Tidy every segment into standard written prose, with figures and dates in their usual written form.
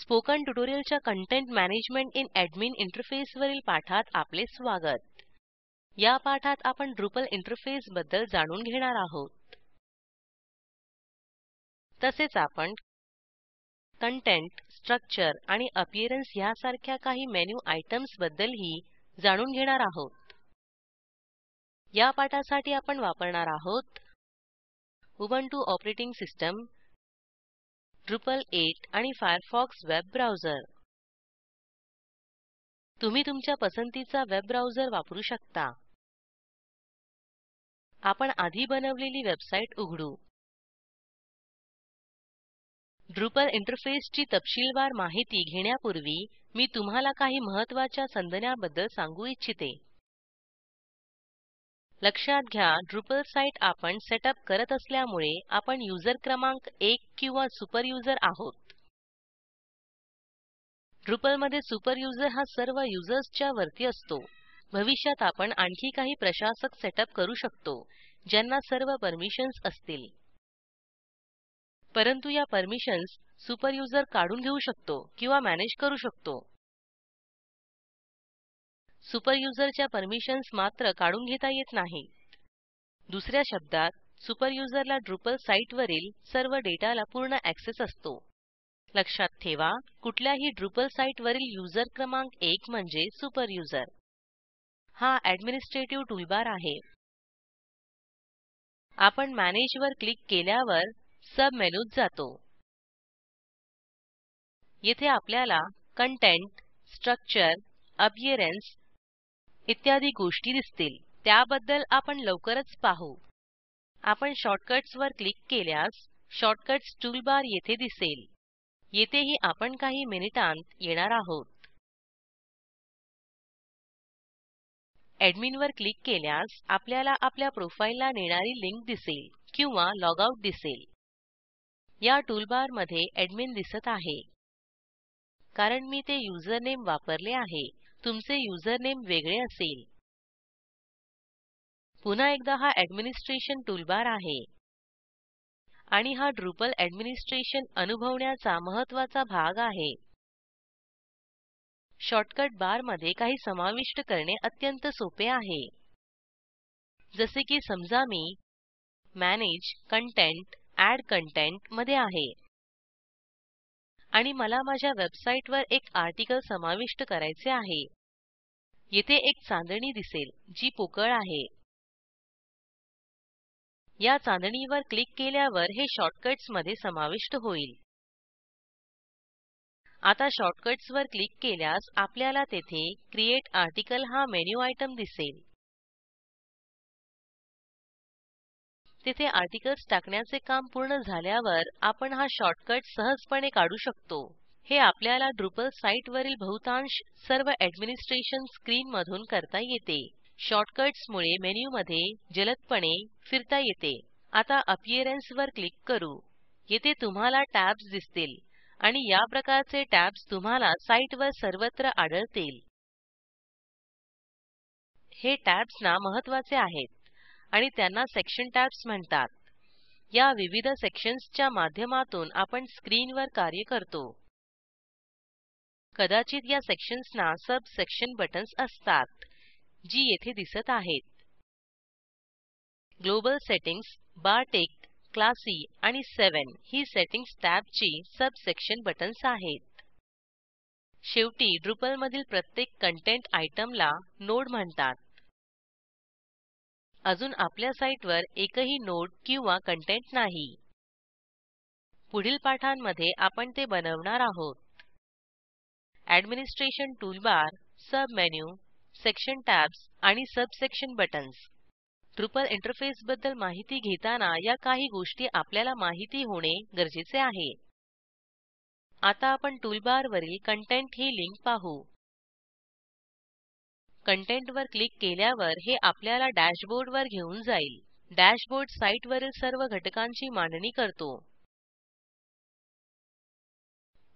Spoken ट्युटोरियलच्या content management in admin इंटरफेसवरील पाठात आपले स्वागत. या पाठात आपण ड्रुपल इंटरफेस बद्दल जाणून घेणार आहोत. तसेच आपण कंटेंट, स्ट्रक्चर आणि अपीअरन्स ह्यासारख्या काही मेनू आयटम्स बद्दलही जाणून घेणार आहोत. या पाठासाठी आपण वापरणार आहोत उबुंटू ऑपरेटिंग सिस्टम, Drupal 8 आणि फायरफॉक्स वेब ब्राऊजर. तुम्ही तुमच्या पसंतीचा वेब ब्राऊजर वापरू शकता. आपण आधी बनवलेली वेबसाईट उघडू. Drupal इंटरफेसची तपशीलवार माहिती घेण्यापूर्वी मी तुम्हाला काही महत्त्वाच्या संज्ञांबद्दल सांगू इच्छिते. लक्षात घ्या, Drupal साईट आपण सेटअप करत असल्यामुळे आपण युजर क्रमांक 1 किंवा सुपर युजर आहोत. Drupalमध्ये सुपर युजर हा सर्व युजर्सच्या वरती असतो. भविष्यात आपण आणखी काही प्रशासक सेटअप करू शकतो ज्यांना सर्व परमिशन्स असतील. परंतु या परमिशन्स सुपर युजर काढून घेऊ शकतो किंवा मॅनेज करू शकतो. सुपर युजरच्या परमिशन्स मात्र काढून घेता येत नाहीत. दुसऱ्या शब्दात, सुपर युजरला Drupal साईटवरील सर्व डेटाला पूर्ण ऍक्सेस असतो. लक्षात ठेवा, कुठल्याही Drupal साईटवरील युजर क्रमांक 1 म्हणजे सुपर युजर. हा ऍडमिनिस्ट्रेटिव्ह टूलबार आहे. आपण मॅनेजवर क्लिक केल्यावर सब मेनूत जातो. येथे आपल्याला कंटेंट, स्ट्रक्चर, अपीअरन्स इत्यादी गोष्टी दिसतील. त्याबद्दल आपण लवकरच पाहू. आपण शॉर्टकट्सवर क्लिक केल्यास शॉर्टकट्स टूलबार येथे दिसेल. येथेही आपण काही मिनिटांत येणार आहोत. एडमिनवर क्लिक केल्यास आपल्याला आपल्या प्रोफाईलला नेणारी लिंक दिसेल किंवा लॉगआउट दिसेल. या टूलबारमध्ये एडमिन दिसत आहे कारण मी ते युजरनेम वापरले आहे. तुमचे युजरनेम वेगळे असेल. पुन्हा एकदा हा ऍडमिनिस्ट्रेशन टूलबार आहे आणि हा Drupal ऍडमिनिस्ट्रेशन अनुभवण्याचा महत्त्वाचा भाग आहे. शॉर्टकट बारमध्ये काही समाविष्ट करणे अत्यंत सोपे आहे. जसे की समजा मी मॅनेज कंटेंट, ऍड कंटेंट मध्ये आहे आणि मला माझ्या वेबसाईटवर एक आर्टिकल समाविष्ट करायचे आहे. येथे एक चांदणी दिसेल जी पोकळ आहे. या चांदणीवर क्लिक केल्यावर हे शॉर्टकट्स मध्ये समाविष्ट होईल. आता शॉर्टकट्सवर क्लिक केल्यास आपल्याला तेथे क्रिएट आर्टिकल हा मेनू आयटम दिसेल. तेथे आर्टिकल्स टाकण्याचे काम पूर्ण झाल्यावर आपण हा शॉर्टकट सहजपणे काढू शकतो. हे आपल्याला Drupal साईटवरील बहुतांश सर्व ऍडमिनिस्ट्रेशन स्क्रीनमधून करता येते. शॉर्टकट्समुळे मेनूमध्ये जलदपणे फिरता येते. आता अपीअरन्स वर क्लिक करू. येथे तुम्हाला टॅब्स दिसतील आणि या प्रकारचे टॅब्स तुम्हाला साईटवर सर्वत्र आढळतील. हे टॅब्सना महत्त्वाचे आहेत आणि त्यांना सेक्शन टॅब्स म्हणतात. या विविध सेक्शन्सच्या माध्यमातून आपण स्क्रीनवर कार्य करतो. कदाचित या सेक्शन्सना सब सेक्शन बटन्स असतात जी येथे दिसत आहेत. ग्लोबल सेटिंग्ज, बारटेक्स्ट, क्लासी आणि 7 ही सेटिंग्ज टॅबची सब सेक्शन बटन्स आहेत. शेवटी Drupal मधील प्रत्येक कंटेंट आयटमला नोड म्हणतात. अजून आपल्या साईटवर एकही नोड किंवा कंटेंट नाही. पुढील पाठांमध्ये आपण ते बनवणार आहोत. ऍडमिनिस्ट्रेशन टूलबार, सब मेनू, सेक्शन टॅब्स आणि सबसेक्शन बटन्स. Drupal इंटरफेसबद्दल माहिती घेताना या काही गोष्टी आपल्याला माहिती होणे गरजेचे आहे. आता आपण टूलबारवरील कंटेंट ही लिंक पाहू. कंटेंटवर क्लिक केल्यावर हे आपल्याला डॅशबोर्डवर घेऊन जाईल. डॅशबोर्ड साईटवरील सर्व घटकांची मांडणी करतो.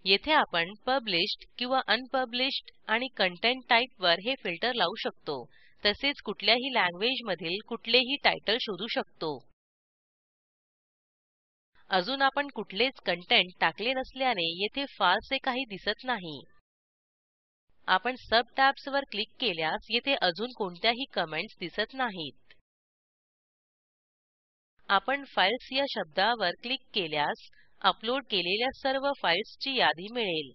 येथे आपण पब्लिश्ड किंवा अनपब्लिश्ड आणि कंटेंट टाईपवर हे फिल्टर लावू शकतो. तसेच कुठल्याही लँग्वेजमधील कुठलेही टायटल शोधू शकतो. अजून आपण कुठलेच कंटेंट टाकले नसल्याने येथे फारसे काही दिसत नाही. आपण सब टॅब्सवर क्लिक केल्यास येथे अजून कोणत्याही कमेंट्स दिसत नाहीत. आपण फाइल्स या शब्दावर क्लिक केल्यास अपलोड केलेल्या सर्व फाईल्सची यादी मिळेल.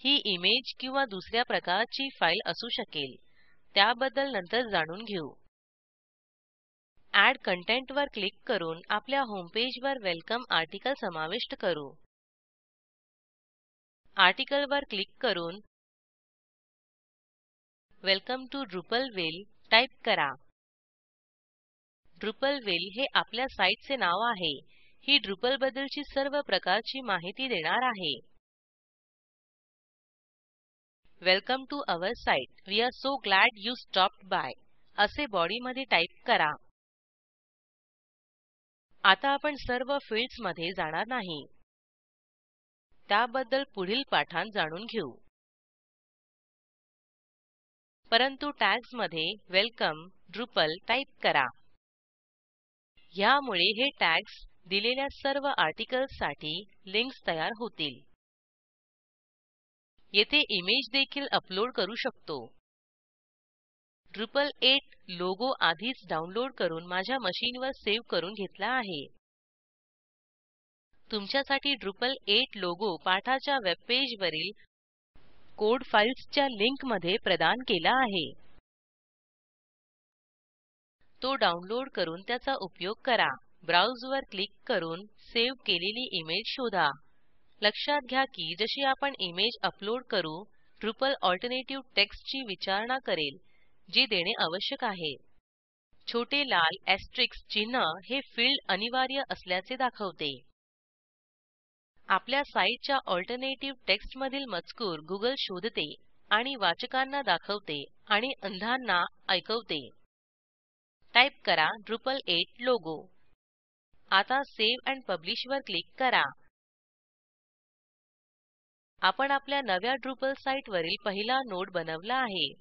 ही इमेज किंवा दुसऱ्या प्रकारची फाईल असू शकेल. त्याबद्दल नंतर जाणून घेऊ. एड कंटेंट वर क्लिक करून आपल्या होमपेजवर वेलकम आर्टिकल समाविष्ट करू. आर्टिकल वर क्लिक करून वेलकम टू ड्रुपलविल टाईप करा. ड्रुपलविल हे आपल्या साईटचे नाव आहे. ही ड्रुपल बद्दलची सर्व प्रकारची माहिती देणार आहे. Welcome to our site. We are so glad you stopped by असे बॉडीमध्ये टाईप करा. आता आपण सर्व फील्ड्समध्ये जाणार नाही. त्याबद्दल पुढील पाठांत जाणून घेऊ. परंतु टॅग्समध्ये वेलकम ड्रुपल टाईप करा. ह्यामुळे हे टॅग्स दिलेल्या सर्व आर्टिकल्ससाठी लिंक्स तयार होतील. येथे इमेज देखील अपलोड करू शकतो. Drupal 8 लोगो आधीच डाउनलोड करून माझ्या मशीनवर सेव्ह करून घेतला आहे. तुमच्यासाठी Drupal 8 लोगो पाठाच्या वेबपेजवरील कोड फाईल्सच्या लिंकमध्ये प्रदान केला आहे. तो डाउनलोड करून त्याचा उपयोग करा. ब्राउजवर क्लिक करून सेव्ह केलेली इमेज शोधा. लक्षात घ्या की जशी आपण इमेज अपलोड करू, Drupal अल्टरनेटिव्ह टेक्स्टची विचारणा करेल, जे देणे आवश्यक आहे. छोटे लाल ऍस्टेरिस्क चिन्ह हे फील्ड अनिवार्य असल्याचे दाखवते. आपल्या साईटच्या अल्टरनेटिव्ह टेक्स्टमधील मजकूर गुगल शोधते आणि वाचकांना दाखवते आणि अंधांना ऐकवते. टाईप करा Drupal 8 लोगो. आता सेव्ह एंड पब्लिश वर क्लिक करा. आपण आपल्या नव्या Drupal साईटवरील पहिला नोड बनवला आहे.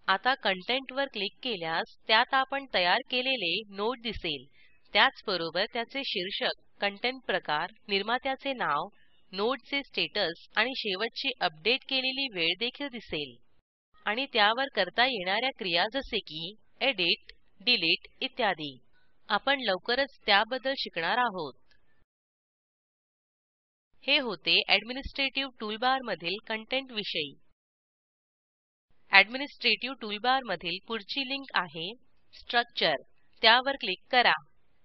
आता कंटेंट वर क्लिक केल्यास त्यात आपण तयार केलेले नोड दिसेल. त्याचबरोबर त्याचे शीर्षक, कंटेंट प्रकार, निर्मात्याचे नाव, नोडचे स्टेटस आणि शेवटची अपडेट केलेली वेळ देखील दिसेल. आणि त्यावर करता येणाऱ्या क्रिया जसे की एडिट, डिलीट इत्यादी. आपण लवकरच त्याबद्दल शिकणार आहोत. हे होते ऍडमिनिस्ट्रेटिव्ह टूलबार मधील कंटेंट विषयी. ऍडमिनिस्ट्रेटिव्ह टूलबार मधील पुढची लिंक आहे स्ट्रक्चर. त्यावर क्लिक करा.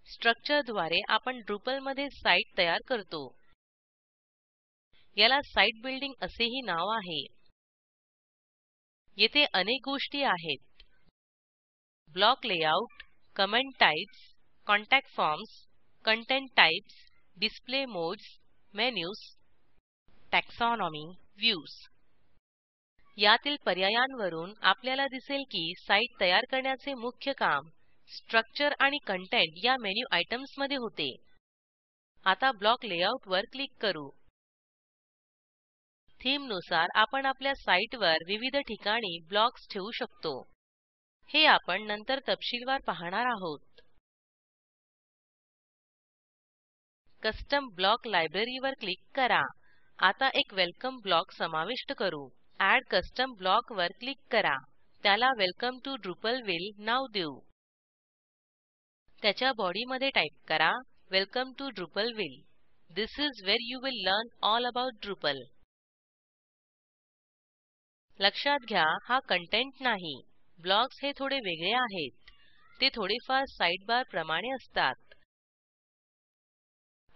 स्ट्रक्चरद्वारे आपण Drupal मध्ये साईट तयार करतो. याला साईट बिल्डिंग असेही नाव आहे. येथे अनेक गोष्टी आहेत. Block layout, comment types, contact forms, content types, display modes, menus, taxonomy, views. यातील पर्यायांवरून आपल्याला दिसेल की साईट तयार करण्याचे मुख्य काम स्ट्रक्चर आणि कंटेंट या मेनू आयटम्समध्ये होते. आता ब्लॉक लेआउटवर क्लिक करू. थीमनुसार आपण आपल्या साईटवर विविध ठिकाणी ब्लॉक्स ठेवू शकतो. हे आपण नंतर तपशीलवार पाहणार आहोत. कस्टम ब्लॉक लायब्ररीवर क्लिक करा. आता एक वेलकम ब्लॉक समाविष्ट करू. एड कस्टम ब्लॉक वर क्लिक करा. त्याला वेलकम टू ड्रुपलविल नाव देऊ. त्याच्या बॉडीमध्ये टाईप करा welcome to Drupalville. This is where you will learn all about Drupal. लक्षात घ्या हा कंटेंट नाही. ब्लॉक्स हे थोडे वेगळे आहेत. ते थोडेफार साइडबार प्रमाणे असतात.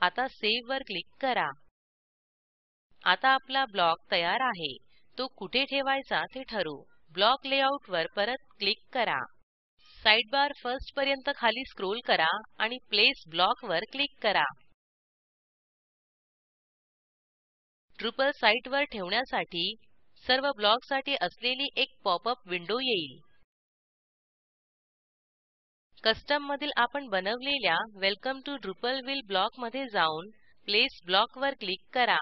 आता सेव्ह वर क्लिक करा. आता आपला ब्लॉक तयार आहे. तो कुठे ठेवायचा ते ठरवू. ब्लॉक लेआउट वर परत क्लिक करा. साइडबार फर्स्ट पर्यंत खाली स्क्रोल करा आणि प्लेस ब्लॉक वर क्लिक करा. Drupal साईटवर ठेवण्यासाठी सर्व ब्लॉकसाठी असलेली एक पॉपअप विंडो येईल. कस्टम मधील आपण बनवलेल्या वेलकम टू ड्रुपलविल ब्लॉकमध्ये जाऊन प्लेस ब्लॉक वर क्लिक करा.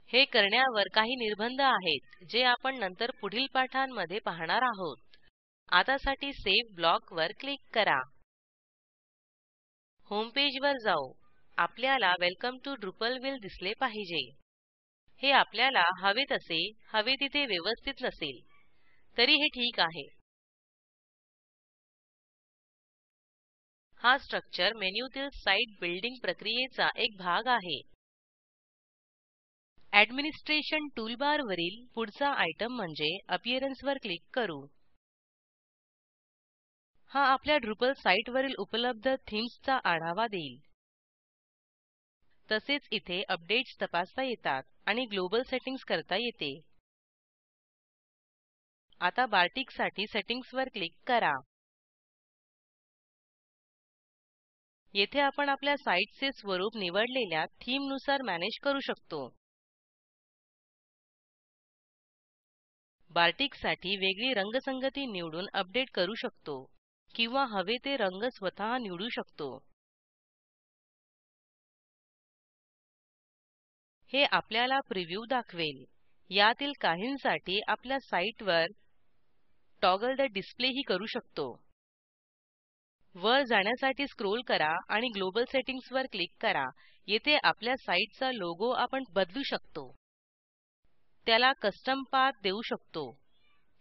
हे करण्यावर काही निर्बंध आहेत जे आपण नंतर पुढील पाठांमध्ये पाहणार आहोत. आतासाठी सेव्ह ब्लॉकवर क्लिक करा. होमपेजवर जाऊ. आपल्याला वेलकम टू ड्रुपलविल दिसले पाहिजे. हे आपल्याला हवे तसे हवे तिथे व्यवस्थित नसेल तरी हे ठीक आहे. हा स्ट्रक्चर मेनूतील साईट बिल्डिंग प्रक्रियेचा एक भाग आहे. ऍडमिनिस्ट्रेशन टूलबारवरील पुढचा आयटम म्हणजे अपिअरन्स वर क्लिक करू. हा आपल्या ड्रुपल साईटवरील उपलब्ध थीम्सचा आढावा देईल. तसेच इथे अपडेट्स तपासता येतात आणि ग्लोबल सेटिंग्ज करता येते. आता बार्टिकसाठी सेटिंग्जवर क्लिक करा. येथे आपण आपल्या साईटचे स्वरूप निवडलेल्या थीमनुसार मॅनेज करू शकतो. बार्टिकसाठी वेगळी रंगसंगती निवडून अपडेट करू शकतो किंवा हवे ते रंग स्वतः निवडू शकतो. हे आपल्याला प्रिव्ह्यू दाखवेल. यातील काहींसाठी आपल्या साईटवर टॉगल द डिस्प्ले ही करू शकतो. वर जाण्यासाठी स्क्रोल करा आणि ग्लोबल सेटिंग्जवर क्लिक करा. येथे आपल्या साईटचा लोगो आपण बदलू शकतो. त्याला कस्टम पाथ देऊ शकतो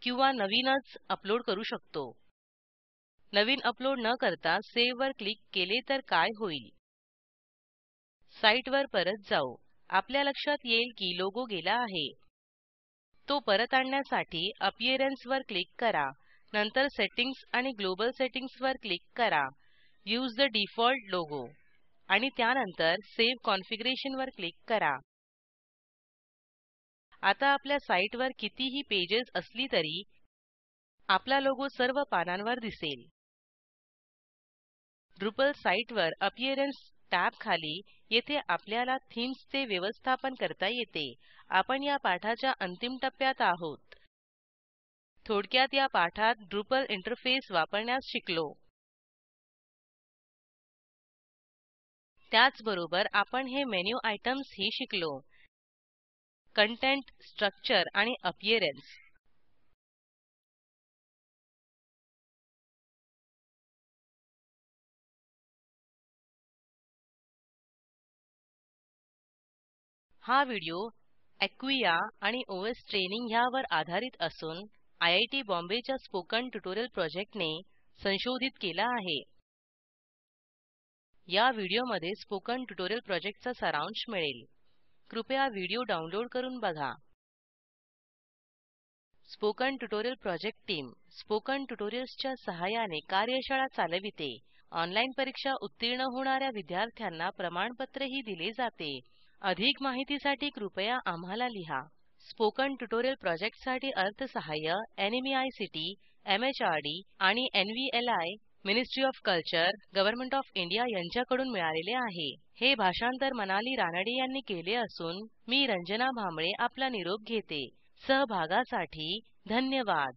किंवा नवीनच अपलोड करू शकतो. नवीन अपलोड न करता सेव्ह वर क्लिक केले तर काय होईल? साईटवर परत जाऊ. आपल्या लक्षात येईल की लोगो गेला आहे. तो परत आणण्यासाठी अपिअरन्स वर क्लिक करा. नंतर सेटिंग्ज आणि ग्लोबल सेटिंग्ज वर क्लिक करा. यूज द डिफॉल्ट लोगो आणि त्यानंतर सेव्ह कॉन्फिगरेशन वर क्लिक करा. आता आपल्या साईटवर कितीही पेजेस असली तरी आपला लोगो सर्व पानांवर दिसेल. ड्रुपल साईटवर अपिअरन्स टॅब खाली येथे आपल्याला थीम्सचे व्यवस्थापन करता येते. आपण या पाठाच्या अंतिम टप्प्यात आहोत. थोडक्यात या पाठात ड्रुपल इंटरफेस वापरण्यास शिकलो. त्याचबरोबर आपण हे मेनू आयटम्स ही शिकलो. कंटेंट, स्ट्रक्चर आणि अपिअरन्स. हा व्हिडिओ एक्विया आणि ओएस ट्रेनिंग ह्यावर आधारित असून आयआयटी बॉम्बेच्या स्पोकन ट्युटोरियल प्रोजेक्टने संशोधित केला आहे. या व्हिडिओमध्ये स्पोकन ट्युटोरियल प्रोजेक्टचा सारांश मिळेल. कृपया व्हिडिओ डाउनलोड करून बघा. Spoken tutorial project team spoken ट्युटोरियल्सच्या सहाय्याने कार्यशाळा चालविते. ऑनलाईन परीक्षा उत्तीर्ण होणाऱ्या विद्यार्थ्यांना प्रमाणपत्रही दिले जाते. अधिक माहितीसाठी कृपया आम्हाला लिहा. स्पोकन ट्युटोरियल प्रोजेक्टसाठी अर्थसहाय्य NMEICT, MHRD आणि NVLI ministry of culture, government of India यांच्याकडून मिळालेले आहे. हे भाषांतर मनाली रानडे यांनी केले असून मी रंजना भांबळे आपला निरोप घेते. सहभागासाठी धन्यवाद.